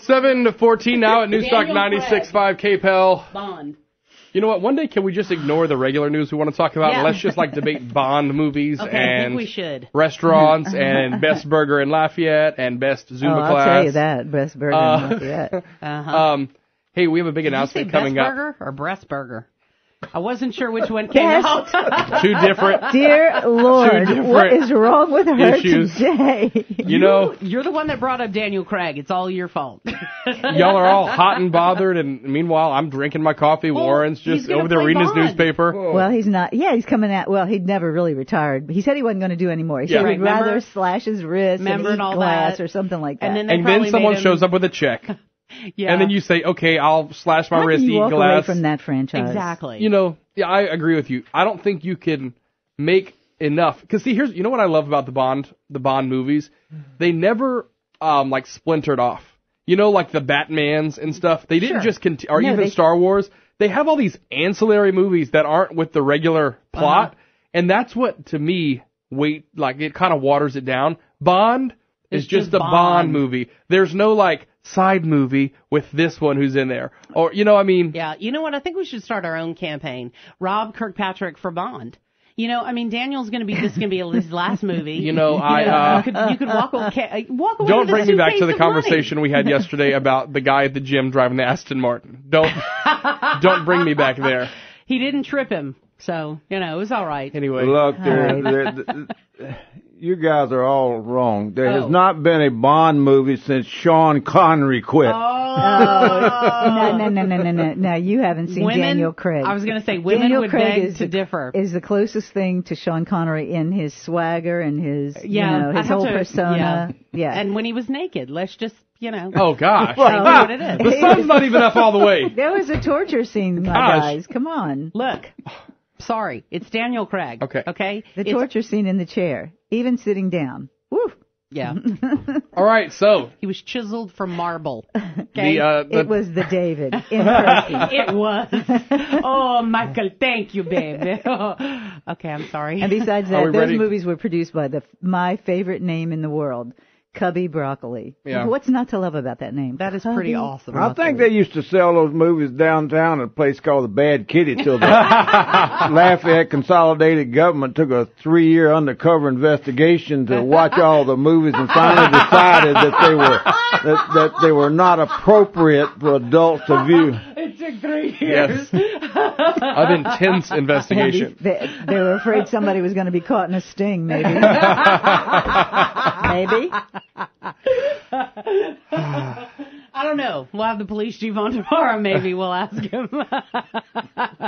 7:14 now at Newstalk 96.5 KPEL. Bond. You know what? One day, can we just ignore the regular news we want to talk about? Yeah. Let's just debate Bond movies I and think we should. Restaurants and best burger in Lafayette and best Zumba class. I'll tell you that. Best burger in Lafayette. Hey, we have a big announcement coming up. Best burger or breast burger? I wasn't sure which one came out. Two different. Dear Lord, what is wrong with her issues today? You're the one that brought up Daniel Craig. It's all your fault. Y'all are all hot and bothered, and meanwhile, I'm drinking my coffee. Warren's just over there reading his newspaper. Well, he's not. Yeah, he's coming out. Well, he'd never really retired. He said he wasn't going to do anymore. He said he'd rather slash his wrist and eat glass or something like that. And then someone shows up with a check. Yeah. And then you say, okay, I'll slash my wrist, eat glass. Away from that franchise? Exactly. I agree with you. I don't think you can make enough. Because see, you know what I love about the Bond movies? They never, splintered off. Like the Batmans and stuff. They didn't just continue, or even Star Wars. They have all these ancillary movies that aren't with the regular plot. And that's what, to me, it kind of waters it down. Bond is just a Bond movie. There's no, side movie with this one who's in there. Or, Yeah, you know what? I think we should start our own campaign. Rob Kirkpatrick for Bond. Daniel's going to be, this is going to be his last movie. You could walk away. Don't bring me back to the conversation we had yesterday about the guy at the gym driving the Aston Martin. Don't bring me back there. He didn't trip him, so, it was all right. Anyway. Look, you guys are all wrong. There has not been a Bond movie since Sean Connery quit. No, you haven't seen Daniel Craig. I was going to say, women would beg to differ. Is the closest thing to Sean Connery in his swagger and his, his whole persona. Yeah. And when he was naked, let's just, Oh, gosh. what it is. The sun's not even up all the way. There was a torture scene, my guys. Come on. Look. Sorry, it's Daniel Craig. Okay. The torture scene in the chair, even sitting down. Woo. Yeah. All right, so he was chiseled from marble. Okay. It was the David in person. It was. Oh, Michael, thank you, baby. Okay, I'm sorry. And besides that, those movies were produced by my favorite name in the world, Cubby Broccoli. Yeah. What's not to love about that name? That is pretty awesome. I think they used to sell those movies downtown at a place called the Bad Kitty till the Lafayette Consolidated Government took a 3-year undercover investigation to watch all the movies and finally decided that they were not appropriate for adults to view. It took 3 years. Yes. An intense investigation. They were afraid somebody was going to be caught in a sting, maybe. Maybe. I don't know. We'll have the police chief on tomorrow. Maybe we'll ask him.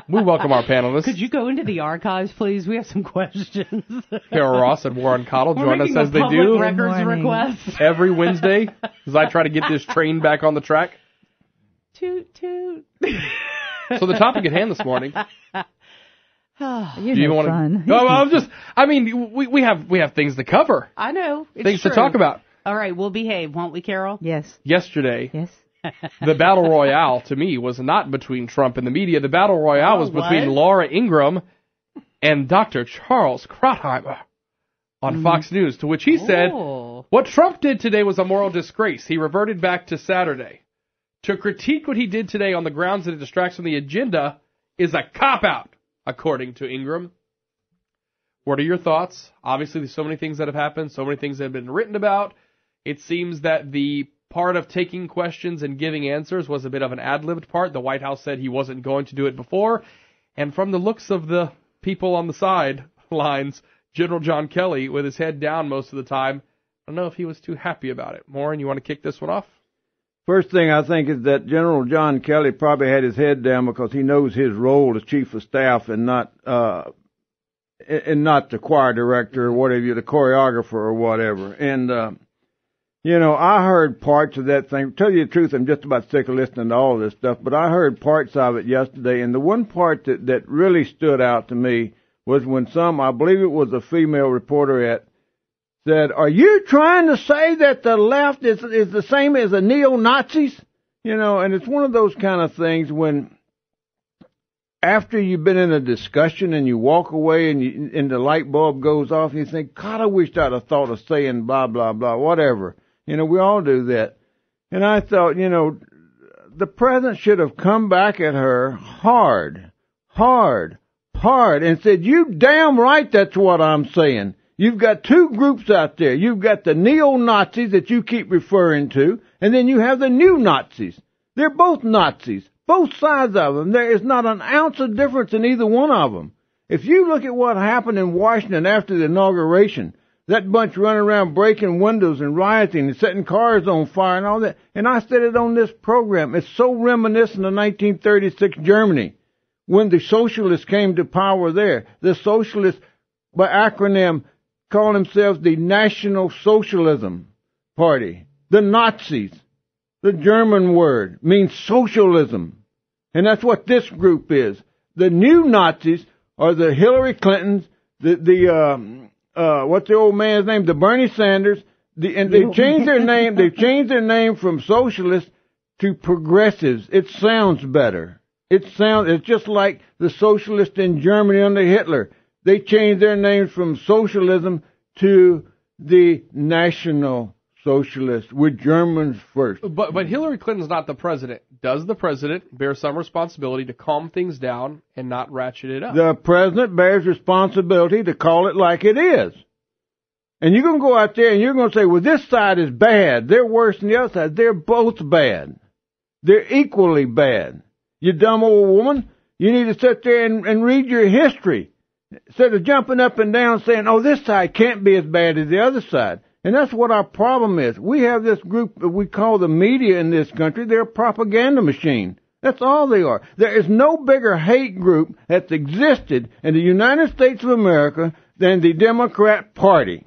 We welcome our panelists. Could you go into the archives, please? We have some questions. Carol Ross and Warren Caudle join us as they do records request every Wednesday as I try to get this train back on the track. Toot toot. So the topic at hand this morning. You're no fun. We have things to cover. I know. Things to talk about. All right, we'll behave, won't we, Carol? Yes. Yesterday. Yes. The battle royale, to me, was not between Trump and the media. The battle royale was between Laura Ingraham and Dr. Charles Krautheimer on Fox News, to which he said, what Trump did today was a moral disgrace. He reverted back to Saturday. To critique what he did today on the grounds that it distracts from the agenda is a cop-out, according to Ingram. What are your thoughts? Obviously, there's so many things that have happened, so many things that have been written about. It seems that the part of taking questions and giving answers was a bit of an ad-libbed part. The White House said he wasn't going to do it before. And from the looks of the people on the sidelines, General John Kelly, with his head down most of the time, I don't know if he was too happy about it. Maureen, you want to kick this one off? First thing I think is that General John Kelly probably had his head down because he knows his role as chief of staff and not the choir director or whatever, the choreographer or whatever. And, I heard parts of that thing. To tell you the truth, I'm just about sick of listening to all this stuff, but I heard parts of it yesterday. And the one part that really stood out to me was when I believe it was a female reporter said, are you trying to say that the left is the same as the neo-Nazis? And it's one of those kind of things when after you've been in a discussion and you walk away and the light bulb goes off and you think, God, I wish I'd have thought of saying blah, blah, blah, whatever. We all do that. And I thought, the president should have come back at her hard, and said, you damn right that's what I'm saying. You've got two groups out there. You've got the neo-Nazis that you keep referring to, and then you have the new Nazis. They're both Nazis, both sides of them. There is not an ounce of difference in either one of them. If you look at what happened in Washington after the inauguration, that bunch running around breaking windows and rioting and setting cars on fire and all that, and I said it on this program, it's so reminiscent of 1936 Germany, when the socialists came to power there. The socialists, by acronym, call themselves the National Socialism Party. The Nazis, the German word, means socialism. And that's what this group is. The new Nazis are the Hillary Clintons, what's the old man's name? The Bernie Sanders. And they've changed their name. They've changed their name from socialists to progressives. It sounds better. It's just like the socialists in Germany under Hitler. They changed their names from socialism to the National Socialists. We're Germans first. But Hillary Clinton's not the president. Does the president bear some responsibility to calm things down and not ratchet it up? The president bears responsibility to call it like it is. And you're going to go out there and you're going to say, well, this side is bad. They're worse than the other side. They're both bad. They're equally bad. You dumb old woman, you need to sit there and read your history. Instead of jumping up and down saying, oh, this side can't be as bad as the other side. And that's what our problem is. We have this group that we call the media in this country. They're a propaganda machine. That's all they are. There is no bigger hate group that's existed in the United States of America than the Democrat Party.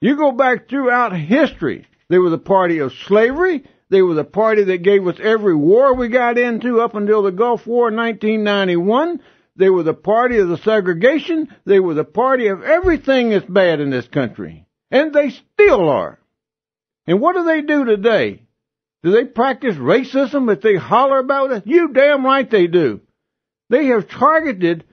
You go back throughout history. They were the party of slavery. They were the party that gave us every war we got into up until the Gulf War in 1991. They were the party of the segregation. They were the party of everything that's bad in this country. And they still are. And what do they do today? Do they practice racism if they holler about it? You damn right they do. They have targeted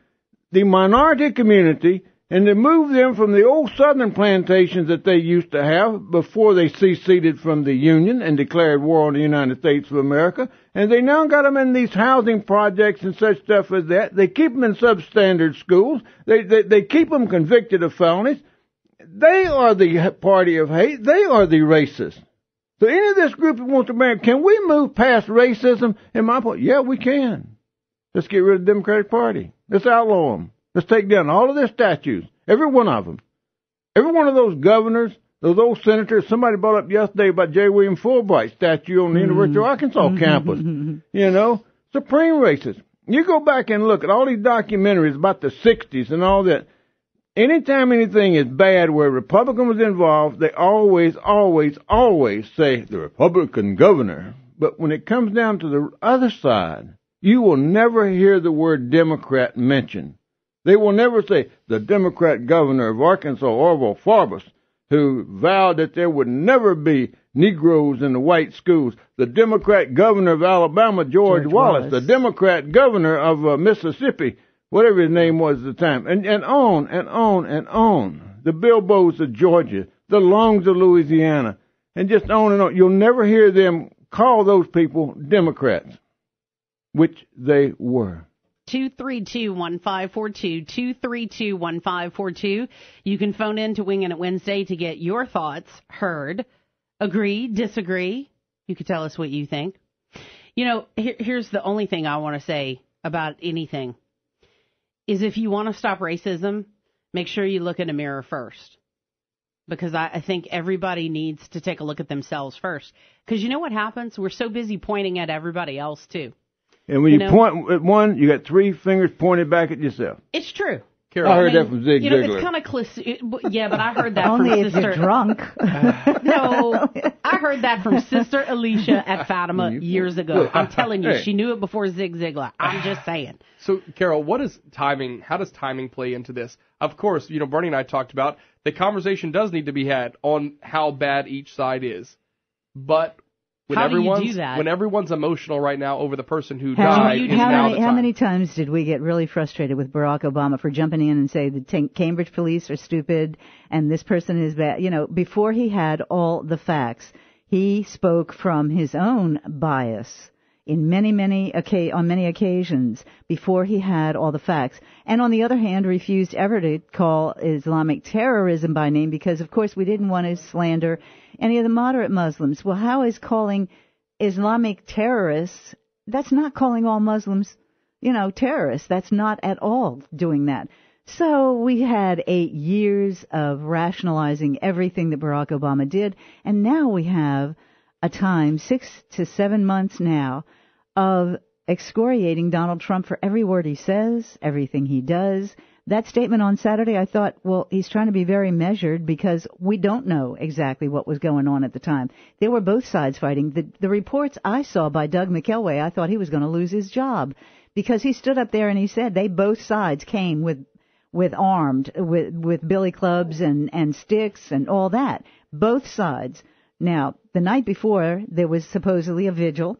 the minority community and they moved them from the old southern plantations that they used to have before they seceded from the Union and declared war on the United States of America. And they now got them in these housing projects and such stuff as that. They keep them in substandard schools. They keep them convicted of felonies. They are the party of hate. They are the racists. So any of this group that wants to marry, can we move past racism? In my point, yeah, we can. Let's get rid of the Democratic Party. Let's outlaw them. Let's take down all of their statues. Every one of them. Every one of those governors, those old senators. Somebody brought up yesterday about J. William Fulbright's statue on the University of Arkansas campus. Supreme racists. You go back and look at all these documentaries about the 60s and all that. Anytime anything is bad where a Republican was involved, they always say the Republican governor. But when it comes down to the other side, you will never hear the word Democrat mentioned. They will never say the Democrat governor of Arkansas, Orville Forbes, who vowed that there would never be Negroes in the white schools. The Democrat governor of Alabama, George Wallace. The Democrat governor of Mississippi, whatever his name was at the time, and on and on and on. The Bilbos of Georgia, the Longs of Louisiana, and just on and on. You'll never hear them call those people Democrats, which they were. 232-1542, 232-1542. You can phone in to Wingin It Wednesday to get your thoughts heard. Agree, disagree. You can tell us what you think. Here's the only thing I want to say about anything. Is if you want to stop racism, make sure you look in a mirror first. Because I think everybody needs to take a look at themselves first. Because you know what happens? We're so busy pointing at everybody else, too. And when you point at one, you got three fingers pointed back at yourself. It's true. Carol, I heard that from Zig Ziglar. It's kind of yeah, but I heard that Only from if Sister. You're drunk. No, I heard that from Sister Alicia at Fatima years ago. I'm telling you, she knew it before Zig Ziglar. I'm just saying. So, Carol, what is timing? How does timing play into this? Of course, Bernie and I talked about the conversation does need to be had on how bad each side is, but. When everyone's emotional right now over the person who died, how many times did we get really frustrated with Barack Obama for jumping in and say the Cambridge police are stupid and this person is bad? Before he had all the facts, He spoke from his own bias on many occasions before he had all the facts. And on the other hand, refused ever to call Islamic terrorism by name because, of course, we didn't want to slander any of the moderate Muslims. Well, how is calling Islamic terrorists, that's not calling all Muslims, terrorists. That's not at all doing that. So we had 8 years of rationalizing everything that Barack Obama did, and now we have a time, 6 to 7 months now, of excoriating Donald Trump for every word he says, everything he does. That statement on Saturday, I thought, well, he's trying to be very measured because we don't know exactly what was going on at the time. They were both sides fighting. The reports I saw by Doug McKelway, I thought he was going to lose his job because he stood up there and he said both sides came with billy clubs and sticks and all that. Both sides. Now, the night before, there was supposedly a vigil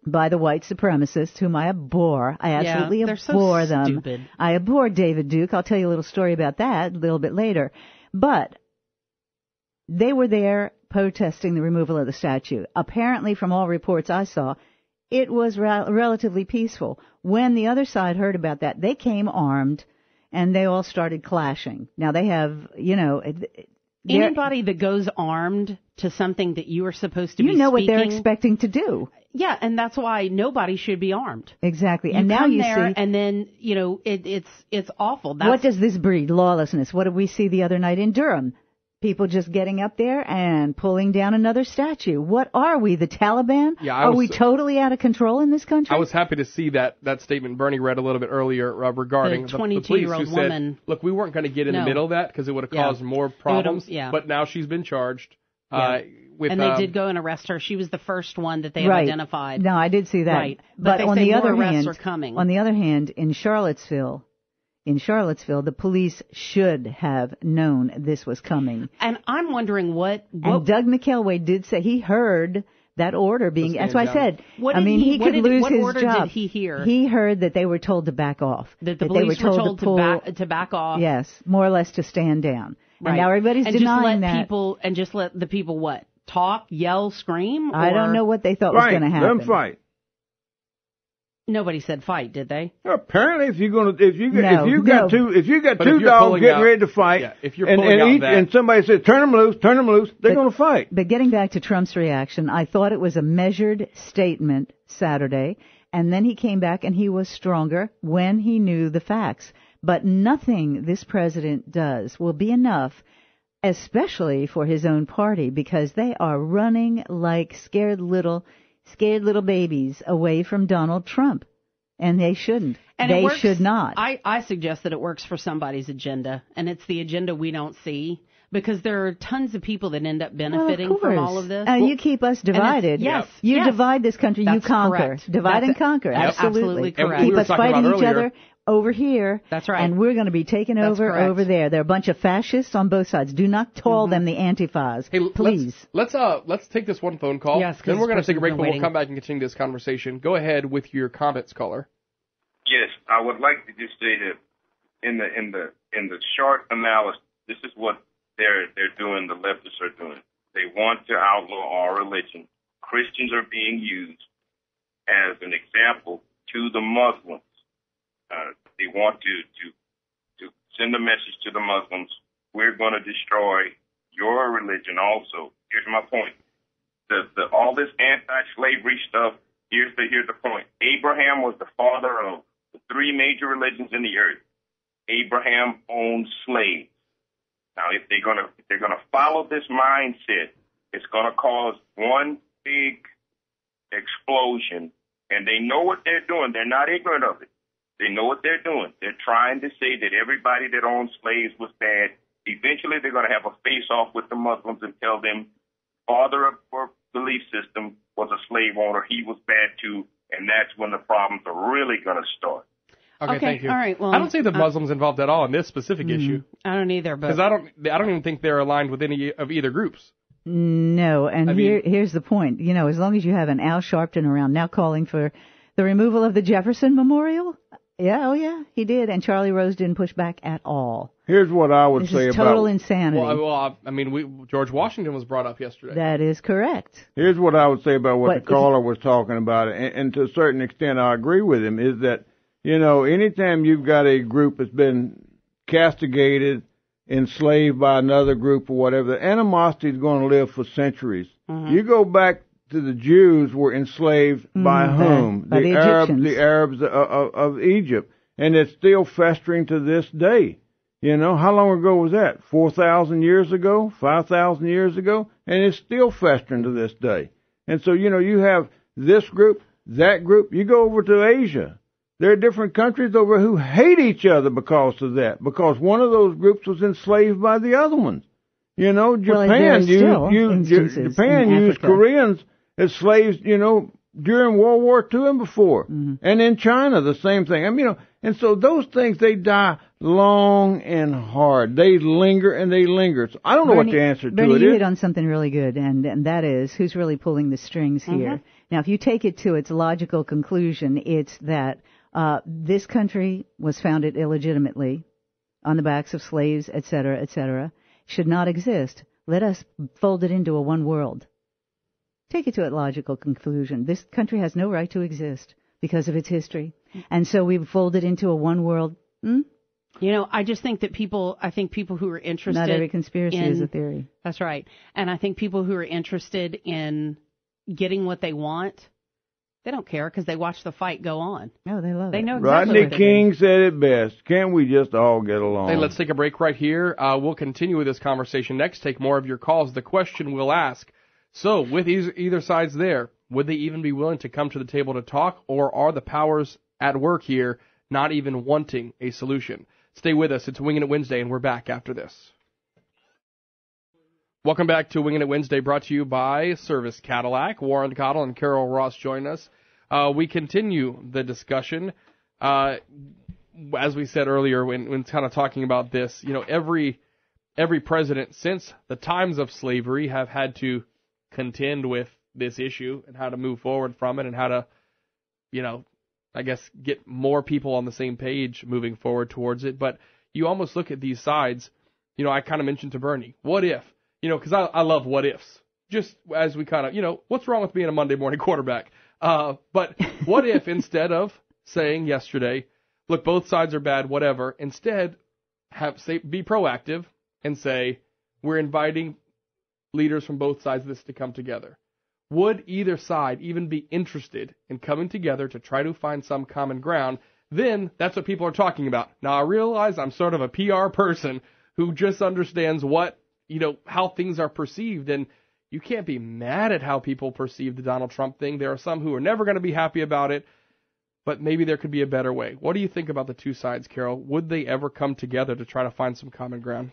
by the white supremacists, whom I abhor. I absolutely abhor them. Stupid. I abhor David Duke. I'll tell you a little story about that a little bit later. But they were there protesting the removal of the statue. Apparently, from all reports I saw, it was relatively peaceful. When the other side heard about that, they came armed, and they all started clashing. Now, they have, anybody that goes armed to something that you are supposed to be speaking, what they're expecting to do. Yeah, and that's why nobody should be armed. Exactly. And now you see, and then it's awful. What does this breed? Lawlessness. What did we see the other night in Durham? People just getting up there and pulling down another statue. What are we, the Taliban? Yeah, are we totally out of control in this country? I was happy to see that statement Bernie read a little bit earlier regarding the 22-year-old woman. Said, look, we weren't going to get in the middle of that because it would have caused more problems. But now she's been charged. And they did go and arrest her. She was the first one that they have identified. No, I did see that. Right. But on the other hand, are coming. On the other hand, in Charlottesville, the police should have known this was coming. And I'm wondering what and Doug McKelway did say he heard that order being. That's why I said. He could lose his job. What order did he hear? He heard that they were told to back off. That the police were told to back off. Yes, more or less to stand down. Right. And now everybody's denying that. And just let the people what? Talk, yell, scream? I don't know what they thought was going to happen. Let them fight. Nobody said fight, did they? Apparently, if you got two dogs getting ready to fight, if you're pulling and somebody says turn them loose, they're going to fight. But getting back to Trump's reaction, I thought it was a measured statement Saturday, and then he came back and he was stronger when he knew the facts. But nothing this president does will be enough, especially for his own party, because they are running like scared little babies away from Donald Trump. And they shouldn't. And they should not. I suggest that it works for somebody's agenda, and it's the agenda we don't see, because there are tons of people that end up benefiting from all of this. You keep us divided. Yes. You divide this country, That's you conquer. Correct. Divide and conquer. Absolutely correct. Keep us fighting each other over here. That's right. And we're going to be taken over there. They're a bunch of fascists on both sides. Do not call them the Antifas. Hey, please. Let's take this one phone call. Yes, then we're going to take a break, but we'll come back and continue this conversation. Go ahead with your comments, caller. Yes, I would like to just say that in the short analysis, this is what they're doing. The leftists are doing. They want to outlaw our religion. Christians are being used as an example to the Muslims. They want to send a message to the Muslims. We're going to destroy your religion also. Here's my point. All this anti-slavery stuff, here's the point. Abraham was the father of the three major religions in the earth. Abraham owned slaves. Now, if they're gonna follow this mindset, it's gonna cause one big explosion. And they know what they're doing. They're not ignorant of it. They know what they're doing. They're trying to say that everybody that owned slaves was bad. Eventually, they're going to have a face-off with the Muslims and tell them father of our belief system was a slave owner. He was bad, too. And that's when the problems are really going to start. Okay, thank you. All right, well, I don't see the Muslims involved at all in this specific issue. I don't either, because I don't even think they're aligned with any of either groups. No, and here's the point. As long as you have an Al Sharpton around now calling for the removal of the Jefferson Memorial, Yeah, oh yeah, he did. And Charlie Rose didn't push back at all. Here's what I would say This is about total insanity. Well, I mean, George Washington was brought up yesterday. That is correct. Here's what I would say about what But the caller was talking about, and to a certain extent I agree with him, is that, anytime you've got a group that's been castigated, enslaved by another group or whatever, the animosity is going to live for centuries. Mm-hmm. You go back to the Jews were enslaved by whom? By the Egyptians. The Arabs of Egypt. And it's still festering to this day. How long ago was that? 4,000 years ago? 5,000 years ago? And it's still festering to this day. And so, you have this group, that group. You go over to Asia. There are different countries over who hate each other because of that. Because one of those groups was enslaved by the other ones. Japan, Japan used Koreans as slaves, during World War II and before. Mm-hmm. And in China, the same thing. And so those things, they die long and hard. They linger and they linger. So I don't know what the answer to Bernie, it you is. hit on something really good, and that is who's really pulling the strings here. Mm-hmm. Now, if you take it to its logical conclusion, it's that this country was founded illegitimately on the backs of slaves, et cetera, should not exist. Let us fold it into a one world. Take it to its logical conclusion. This country has no right to exist because of its history. And so we've folded into a one world. I just think that people who are interested. Not every conspiracy is a theory. That's right. And I think people who are interested in getting what they want, they don't care because they watch the fight go on. Oh, they love it. They know exactly Rodney King said it best. Can't we just all get along? Hey, let's take a break right here. We'll continue with this conversation next. Take more of your calls. The question we'll ask. So, with either sides there, would they even be willing to come to the table to talk, or are the powers at work here not even wanting a solution? Stay with us. It's Wingin' It Wednesday, and we're back after this. Welcome back to Wingin' It Wednesday, brought to you by Service Cadillac. Warren Caudle and Carol Ross join us. We continue the discussion. As we said earlier, when kind of talking about this, every president since the times of slavery have had to contend with this issue and how to move forward from it and how to, I guess, get more people on the same page moving forward towards it. But you almost look at these sides, I kind of mentioned to Bernie, what if, because I love what ifs, just as we kind of, what's wrong with being a Monday morning quarterback? But what if instead of saying yesterday, look, both sides are bad, whatever, instead be proactive and say, we're inviting leaders from both sides of this to come together. Would either side even be interested in coming together to try to find some common ground? Then that's what people are talking about. Now, I realize I'm sort of a PR person who just understands how things are perceived, and you can't be mad at how people perceive the Donald Trump thing. There are some who are never going to be happy about it, but maybe there could be a better way. What do you think about the two sides, Carol? Would they ever come together to try to find some common ground?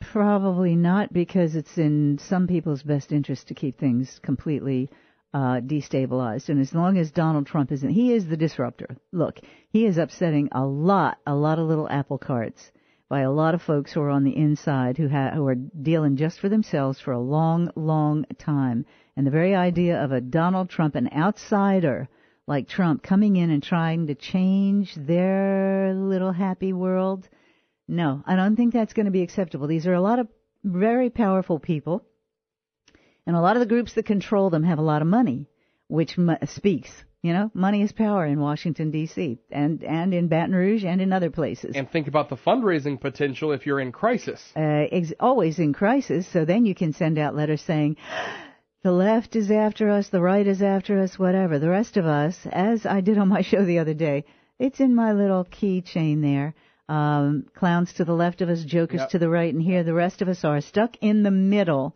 Probably not, because it's in some people's best interest to keep things completely destabilized. And as long as Donald Trump isn't, he is the disruptor. Look, he is upsetting a lot of little apple carts by a lot of folks who are on the inside who are dealing just for themselves for a long, long time. And the very idea of a Donald Trump, an outsider like Trump, coming in and trying to change their little happy world, no, I don't think that's going to be acceptable. These are a lot of very powerful people, and a lot of the groups that control them have a lot of money, which speaks. Money is power in Washington, D.C., and in Baton Rouge and in other places. And think about the fundraising potential if you're in crisis. Always in crisis, so then you can send out letters saying, the left is after us, the right is after us, whatever. The rest of us, as I did on my show the other day, it's in my little keychain there. Clowns to the left of us, jokers to the right, and here the rest of us are stuck in the middle,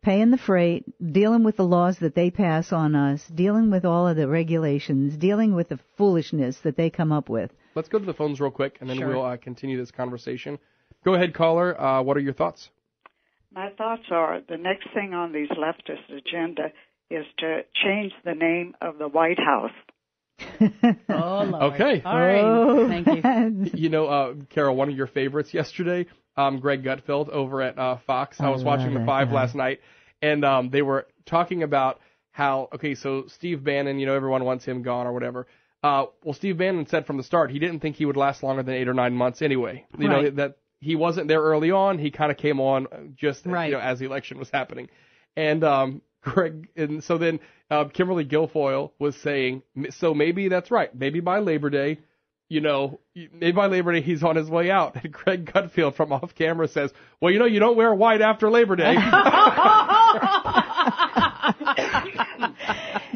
paying the freight, dealing with the laws that they pass on us, dealing with all of the regulations, dealing with the foolishness that they come up with. Let's go to the phones real quick, and then we'll continue this conversation. Go ahead, caller. What are your thoughts? My thoughts are the next thing on these leftist agenda is to change the name of the White House. Oh, Lord. Okay. All right. Thank you. Carol, one of your favorites yesterday, Greg Gutfeld over at Fox. I was watching The Five last night, and they were talking about how, so Steve Bannon, everyone wants him gone or whatever. Well, Steve Bannon said from the start he didn't think he would last longer than 8 or 9 months anyway. You know, that he wasn't there early on. He kind of came on just as the election was happening. And so then Kimberly Guilfoyle was saying, so maybe that's right. Maybe by Labor Day, he's on his way out. And Greg Gutfield from off camera says, well, you don't wear white after Labor Day.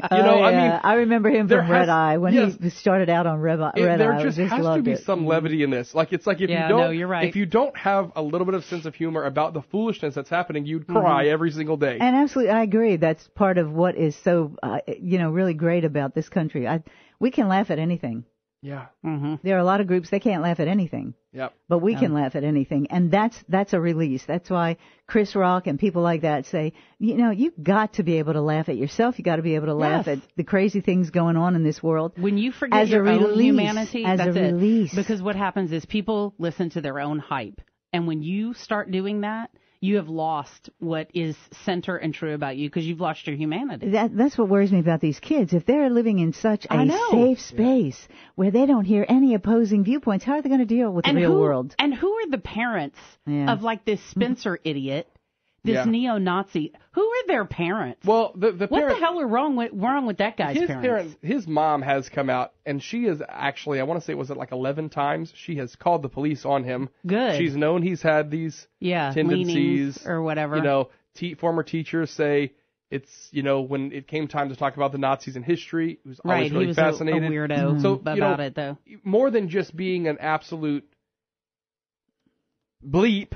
I remember him from Red Eye when he started out on Red Eye. There just has to be some levity in this. Like, it's like if you don't have a little bit of sense of humor about the foolishness that's happening, you'd cry every single day. And absolutely, I agree. That's part of what is so, really great about this country. We can laugh at anything. Yeah. Mm-hmm. There are a lot of groups, they can't laugh at anything. Yep. But we can laugh at anything. And that's a release. That's why Chris Rock and people like that say, you've got to be able to laugh at yourself. You've got to be able to laugh at the crazy things going on in this world. When you forget your own humanity, that's it. Because what happens is people listen to their own hype. And when you start doing that, you have lost what is center and true about you because you've lost your humanity. That's what worries me about these kids. If they're living in such a safe space where they don't hear any opposing viewpoints, how are they going to deal with the real world? And who are the parents of like this Spencer idiot, this neo-Nazi? Who are their parents? Well, the what the hell are wrong with that guy's parents? His mom has come out, and she is actually, I want to say, was it like 11 times? She has called the police on him. Good. She's known he's had these tendencies or whatever. Former teachers say it's, when it came time to talk about the Nazis in history, he was always really fascinated. A weirdo about it, though. More than just being an absolute bleep.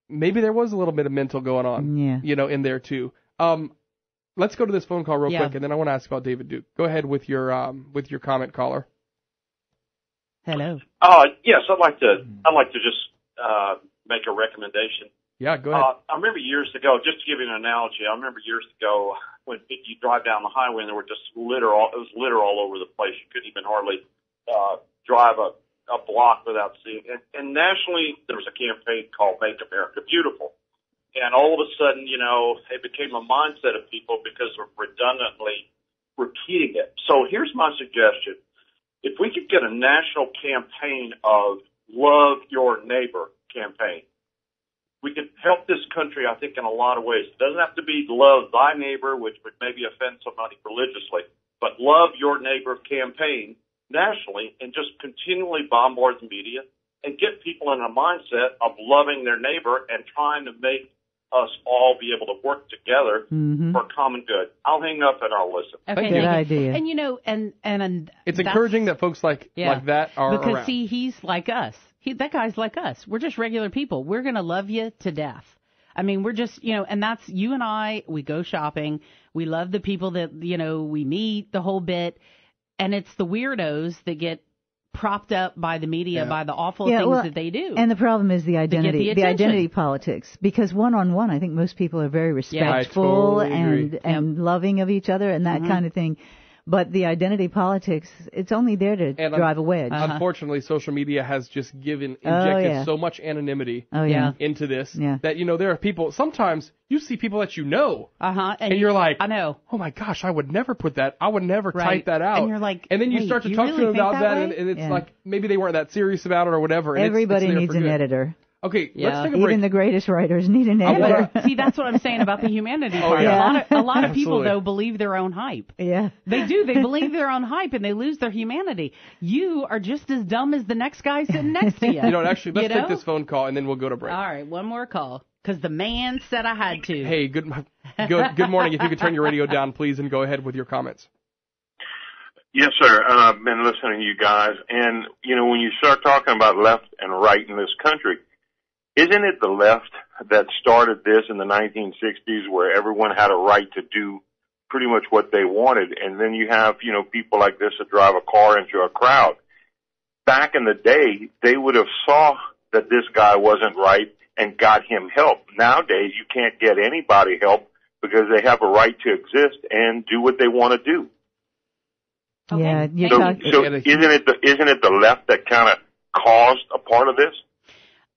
Maybe there was a little bit of mental going on, in there too. Let's go to this phone call real quick, and then I want to ask about David Duke. Go ahead with your comment, caller. Hello. Yes, I'd like to just make a recommendation. Yeah, go ahead. I remember years ago, just to give you an analogy, I remember years ago when you drive down the highway and there were just litter all over the place. You couldn't even hardly drive a block without seeing it. And nationally, there was a campaign called Make America Beautiful. And all of a sudden, it became a mindset of people because of redundantly repeating it. So here's my suggestion. If we could get a national campaign of Love Your Neighbor campaign, we could help this country, I think, in a lot of ways. It doesn't have to be Love Thy Neighbor, which would maybe offend somebody religiously, but Love Your Neighbor campaign nationally, and just continually bombard the media and get people in a mindset of loving their neighbor and trying to make us all be able to work together for common good. I'll hang up and I'll listen. Okay, good idea. And and it's encouraging that folks like that are because around. See, he's like us. That guy's like us. We're just regular people. We're going to love you to death. I mean, we're just, and that's you and I. We go shopping. We love the people that we meet, the whole bit. And it's the weirdos that get propped up by the media, by the awful things that they do. And the problem is the identity politics. Because one-on-one, I think most people are very respectful and loving of each other and that kind of thing. But the identity politics, it's only there to drive a wedge. Unfortunately, social media has just injected so much anonymity into this that, there are people, sometimes you see people that and you're like, I know. Oh my gosh, I would never put that, I would never type that out. And you're like, and then you start to talk to them about that and it's like, maybe they weren't that serious about it or whatever. And everybody it's needs an editor. Okay, let's take a break. Even the greatest writers need an editor. See, that's what I'm saying about the humanity part. A lot of people, though, believe their own hype. Yeah. They do. They believe their own hype, and they lose their humanity. You are just as dumb as the next guy sitting next to you. Actually, let's take this phone call, and then we'll go to break. All right, one more call, because the man said I had to. Hey, good morning. If you could turn your radio down, please, and go ahead with your comments. Yes, sir. I've been listening to you guys, and, when you start talking about left and right in this country, isn't it the left that started this in the 1960s where everyone had a right to do pretty much what they wanted? And then you have, people like this that drive a car into a crowd. Back in the day, they would have saw that this guy wasn't right and got him help. Nowadays, you can't get anybody help because they have a right to exist and do what they want to do. Yeah. So isn't it the left that kind of caused a part of this?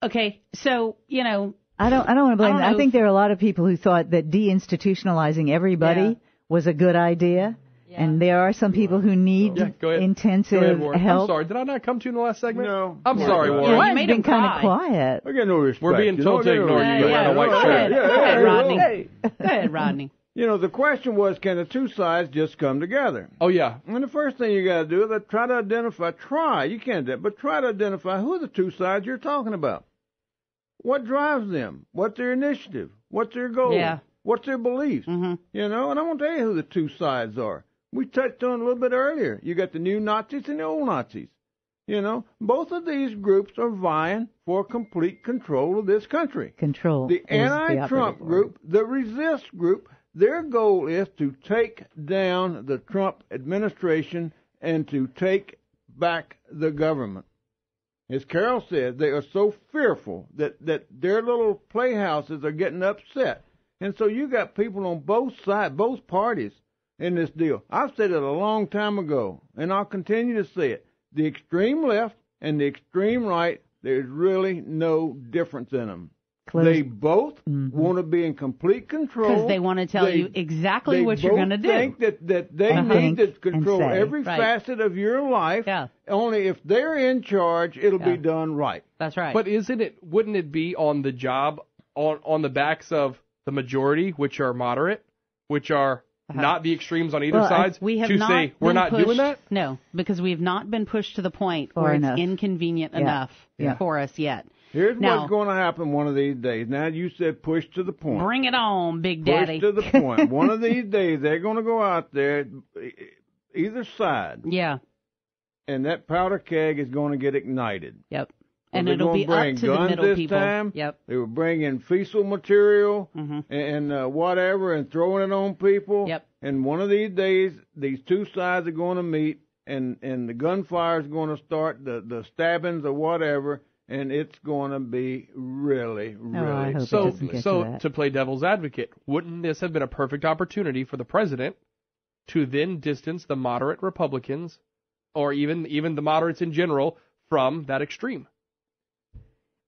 Okay, so, I don't want to blame them. I think there are a lot of people who thought that deinstitutionalizing everybody was a good idea. And there are some people who need intensive help. I'm sorry, did I not come to you in the last segment? No. I'm sorry, Warren. Warren's been kind of quiet. I got no respect. We're being told to ignore you. You wearing a white shirt. Go ahead, Rodney. Go ahead, Rodney. You know, the question was, can the two sides just come together? Oh, yeah. And the first thing you got to do is try to identify, you can't do it, but try to identify who are the two sides you're talking about. What drives them? What's their initiative? What's their goal? Yeah. What's their beliefs? Mm-hmm. You know, and I want to tell you who the two sides are. We touched on it a little bit earlier. You got the new Nazis and the old Nazis. You know, both of these groups are vying for complete control of this country. Control. The anti-Trump group, the resist group, their goal is to take down the Trump administration and to take back the government. As Carol said, they are so fearful that their little playhouses are getting upset. And so you got people on both sides, both parties in this deal. I've said it a long time ago, and I'll continue to say it. The extreme left and the extreme right, there's really no difference in them. They both want to be in complete control. Because they want to tell you exactly what you're going to do. They think that they need to control every facet of your life. Yeah. Only if they're in charge, it'll be done right. That's right. But wouldn't it be on the job, on the backs of the majority, which are moderate, which are not the extremes on either side, we have to not say we're not doing that? No, because we have not been pushed to the point where it's inconvenient enough for us yet. Here's what's going to happen one of these days. Now, you said push to the point. Bring it on, Big Daddy. Push to the point. One of these days, they're going to go out there, either side. Yeah. And that powder keg is going to get ignited. Yep. And it'll be up to the middle people. Time. Yep. They will bring in fecal material and whatever and throwing it on people. Yep. And one of these days, these two sides are going to meet, and the gunfire is going to start, the stabbings or whatever, and it's going to be really, really So to play devil's advocate, wouldn't this have been a perfect opportunity for the president to then distance the moderate Republicans, or even the moderates in general, from that extreme?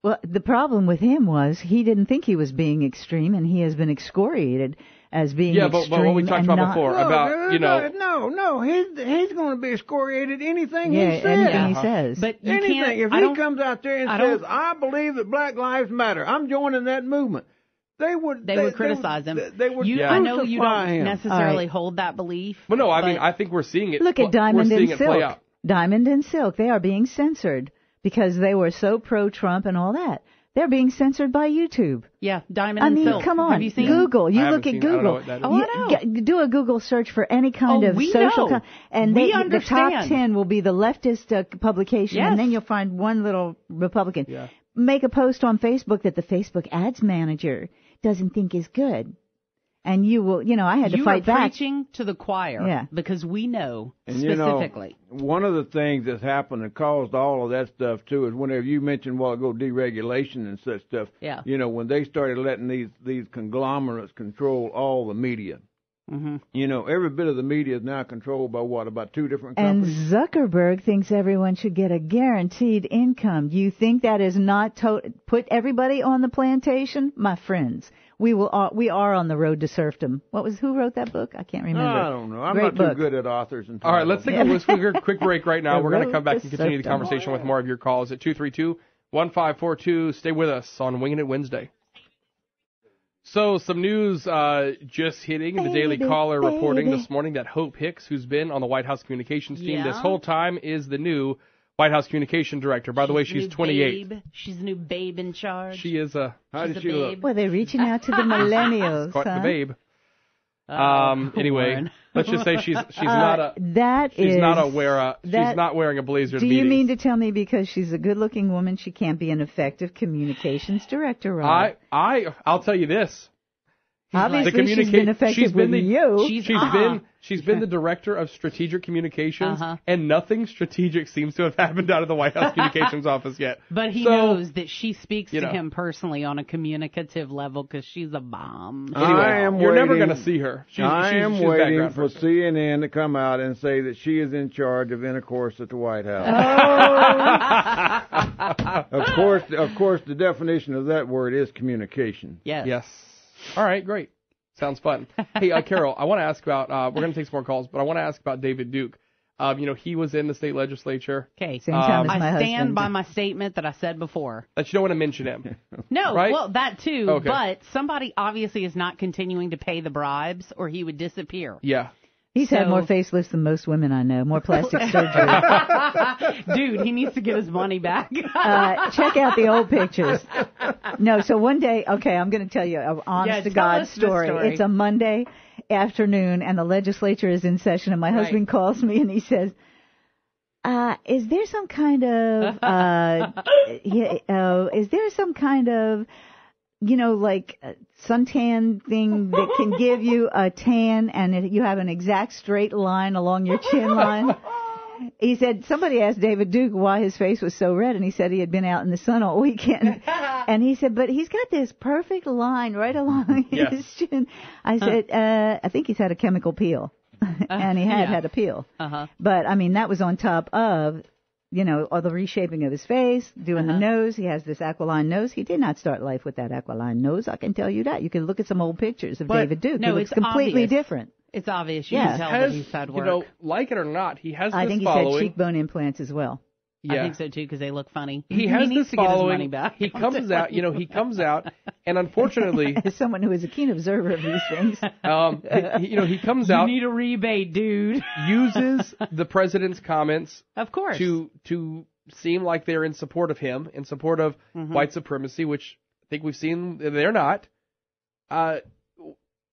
Well, the problem with him was he didn't think he was being extreme, and he has been excoriated as being extreme. Yeah, but what we talked about before, No, he's going to be excoriated anything he says. Anything he says. But anything. If he comes out there and says, I believe that Black Lives Matter, I'm joining that movement, they would criticize him. They would I know you don't him. necessarily hold that belief. Well, no, I mean, I think we're seeing it. Look at Diamond and Play out. Silk. Diamond and Silk, they are being censored because they were so pro-Trump and all that. They're being censored by YouTube. Yeah, Diamond and Silk. Come on. Have you seen Google. You I look at Google. I don't know what that is. Do a Google search for any kind of social... and the top 10 will be the leftist publication, and then you'll find one little Republican. Yeah. Make a post on Facebook that the Facebook ads manager doesn't think is good. And you will, I had to fight back. You are preaching to the choir because we know specifically. One of the things that's happened and caused all of that stuff, too, is whenever you mentioned a while ago deregulation and such stuff, when they started letting these conglomerates control all the media. Every bit of the media is now controlled by about two different companies? And Zuckerberg thinks everyone should get a guaranteed income. Do you think that is not put everybody on the plantation? My friends, we are on the road to serfdom. Who wrote that book? I can't remember. I don't know. I'm not too good at authors. All right, let's take a quick break right now. We're going to come back and continue the conversation with more of your calls at 232-1542. Stay with us on Wingin' It Wednesday. So some news just hitting the Daily Caller reporting this morning that Hope Hicks, who's been on the White House communications team this whole time, is the new White House communication director. By the way, she's 28. She's the new babe in charge. She is a... How did she look? Well, they're reaching out to the millennials. Quite the babe. Anyway, let's just say she's not wearing a blazer. Do you mean to tell me because she's a good-looking woman, she can't be an effective communications director, Rob? I'll tell you this. Obviously, she's been effective with you. She's been the director of strategic communications, and nothing strategic seems to have happened out of the White House communications office yet. But he knows that she speaks to him personally on a communicative level because she's a bomb. Anyway, you're never going to see her. I am waiting for CNN to come out and say that she is in charge of intercourse at the White House. Oh. Of course, the definition of that word is communication. Yes. All right, great. Sounds fun. Hey, Carol, I want to ask about, we're going to take some more calls, but I want to ask about David Duke. He was in the state legislature. Okay. Same time as my I stand husband. by my statement that I said before. That you don't want to mention him. No, right? well, that too, Okay. but somebody obviously is not continuing to pay the bribes or he would disappear. Yeah. He's had more facelifts than most women I know, more plastic surgery. Dude, he needs to get his money back. Check out the old pictures. No, so one day, okay, I'm going to tell you an honest-to-God story. It's a Monday afternoon, and the legislature is in session, and my husband calls me, and he says, is there some kind of, like suntan thing that can give you a tan and you have an exact straight line along your chin line? He said, somebody asked David Duke why his face was so red, and he said he had been out in the sun all weekend. And he said, but he's got this perfect line right along his chin. I said, I think he's had a chemical peel. And he had a peel. But, I mean, that was on top of, all the reshaping of his face, doing the nose. He has this aquiline nose. He did not start life with that aquiline nose, I can tell you that. You can look at some old pictures of David Duke. No, he looks completely different. It's obvious. You can tell that he's had work. Like it or not, he has this following. I think he's had cheekbone implants as well. Yeah. I think so, too, because they look funny. He has needs this to get his following. money back. He comes out, and unfortunately... As someone who is a keen observer of these things. He comes out... You need a rebate, dude. Uses the president's comments... Of course. To seem like they're in support of him, in support of white supremacy, which I think we've seen they're not.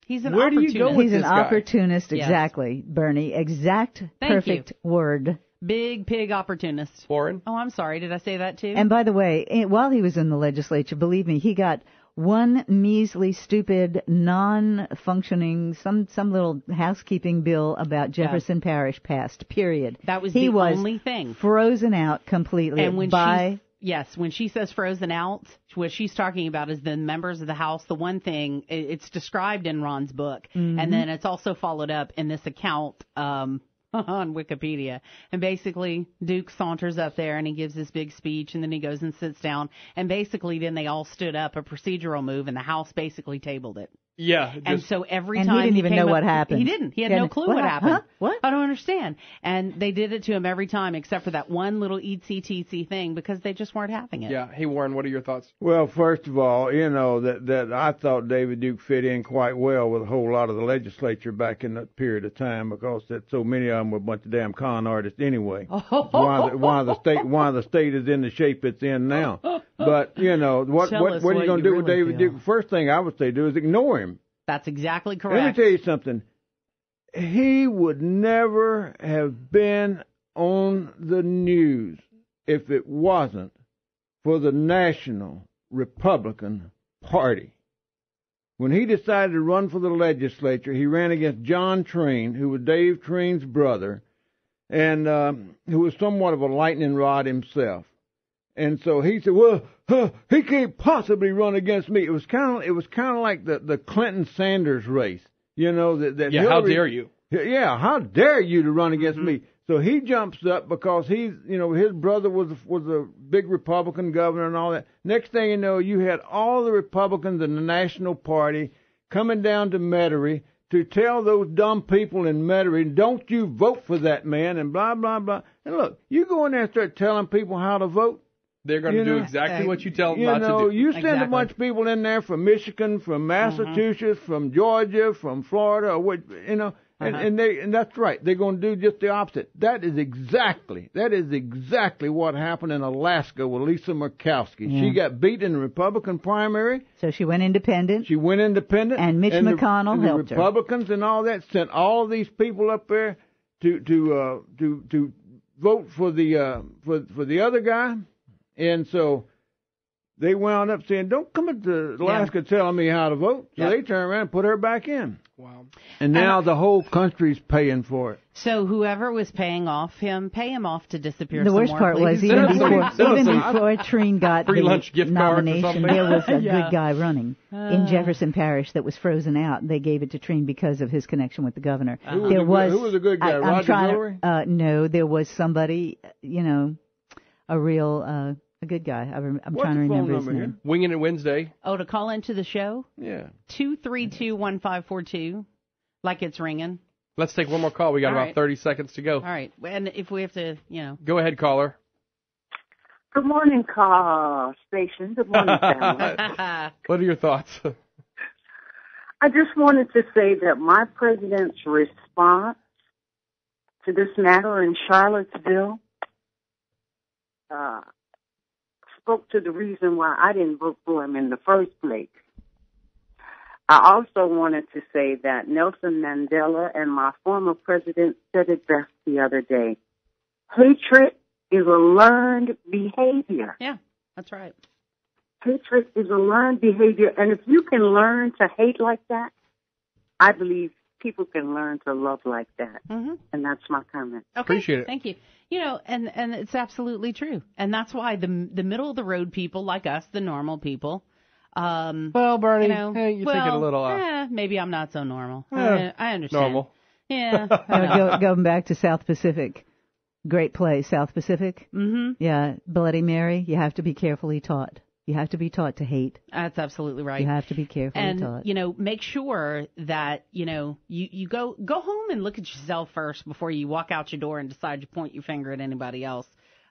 He's an Where opportunist. Do you go with He's this an guy? opportunist, exactly, Bernie. Perfect word. Big pig opportunist. Foreign? Oh, I'm sorry. Did I say that too? And by the way, while he was in the legislature, believe me, he got one measly, stupid, non-functioning, some little housekeeping bill about Jefferson Parish passed, period. That was he the was only thing. Frozen out completely And when by... when she says frozen out, what she's talking about is the members of the House. The one thing, it's described in Ron's book, and then it's also followed up in this account on Wikipedia. And basically, Duke saunters up there and he gives this big speech, and then he goes and sits down. And basically, then they all stood up, a procedural move, and the House basically tabled it. Yeah. And so every and time he didn't even know what happened. He didn't. He had no clue what happened. Huh? What? I don't understand. And they did it to him every time, except for that one little etsy thing, because they just weren't having it. Yeah. Hey, Warren, what are your thoughts? Well, first of all, that I thought David Duke fit in quite well with a whole lot of the legislature back in that period of time, because that so many of them were a bunch of damn con artists anyway. Why the state is in the shape it's in now. But what are you going to do with David Duke? First thing I would say do is ignore him. That's exactly correct. Let me tell you something. He would never have been on the news if it wasn't for the National Republican Party. When he decided to run for the legislature, he ran against John Train, who was Dave Train's brother, and who was somewhat of a lightning rod himself. And so he said, well, he can't possibly run against me. It was kind of like the Clinton-Sanders race, that Hillary, how dare you? Yeah, how dare you to run against me? So he jumps up because he's, his brother was a big Republican governor and all that. Next thing you know, you had all the Republicans in the National Party coming down to Metairie to tell those dumb people in Metairie, don't you vote for that man, and blah, blah, blah. And look, you go in there and start telling people how to vote. They're going to do exactly what you tell them not to do. You send a bunch of people in there from Michigan, from Massachusetts, from Georgia, from Florida, and that's right. They're going to do just the opposite. That is exactly what happened in Alaska with Lisa Murkowski. Yeah. She got beat in the Republican primary. So she went independent. And Mitch McConnell helped her. The Republicans and all that sent all of these people up there to vote for the other guy. And so they wound up saying, don't come to Alaska telling me how to vote. So they turned around and put her back in. Wow. And now the whole country's paying for it. So whoever was paying him, pay him off to disappear the somewhere. The worst part was even before Treen got the nomination, there was a good guy running in Jefferson Parish that was frozen out. They gave it to Treen because of his connection with the governor. Who was a good guy? Roger Guillory? No, there was somebody, a real A good guy. I'm What's trying to the phone remember his number name. Wingin' It Wednesday. Oh, to call into the show? Yeah. 232-1542. Like it's ringing. Let's take one more call. We got about 30 seconds to go. All right. And if we have to, Go ahead, caller. Good morning, call station. Good morning, family. What are your thoughts? I just wanted to say that my president's response to this matter in Charlottesville spoke to the reason why I didn't vote for him in the first place. I also wanted to say that Nelson Mandela and my former president said it best the other day. Hatred is a learned behavior. Yeah, that's right. Hatred is a learned behavior, and if you can learn to hate like that, I believe people can learn to love like that. Mm-hmm. And that's my comment. Okay, appreciate it. Thank you. And it's absolutely true. And that's why the middle of the road people like us, the normal people. Well, Bernie, you take it a little. Maybe I'm not so normal. I understand. Normal. Yeah. Going back to South Pacific. Great place, South Pacific. Mm-hmm. Yeah, Bloody Mary, you have to be carefully taught. You have to be taught to hate. That's absolutely right. You have to be carefully taught. And, make sure that, you go home and look at yourself first before you walk out your door and decide to point your finger at anybody else.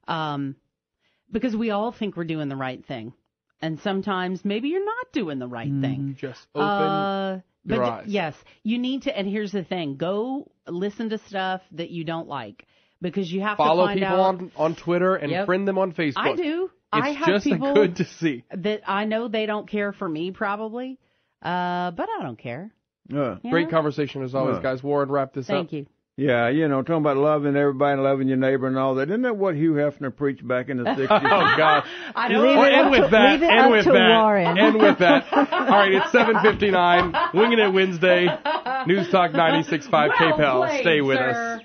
Because we all think we're doing the right thing. And sometimes maybe you're not doing the right thing. Just open your eyes. Yes, you need to, and here's the thing, go listen to stuff that you don't like. Because you have follow to find people out. on Twitter and friend them on Facebook. I do. It's I have just people good to see. That I know they don't care for me probably, but I don't care. Great conversation as always, guys. Warren, wrap this up. Thank you. Yeah, talking about loving everybody and loving your neighbor and all that. Isn't that what Hugh Hefner preached back in the 60s? Oh, God. I don't And with that. Leave it up to Warren. And with that. All right, it's 7:59. Wingin' It Wednesday. News Talk 96.5 KPEL. Stay with us.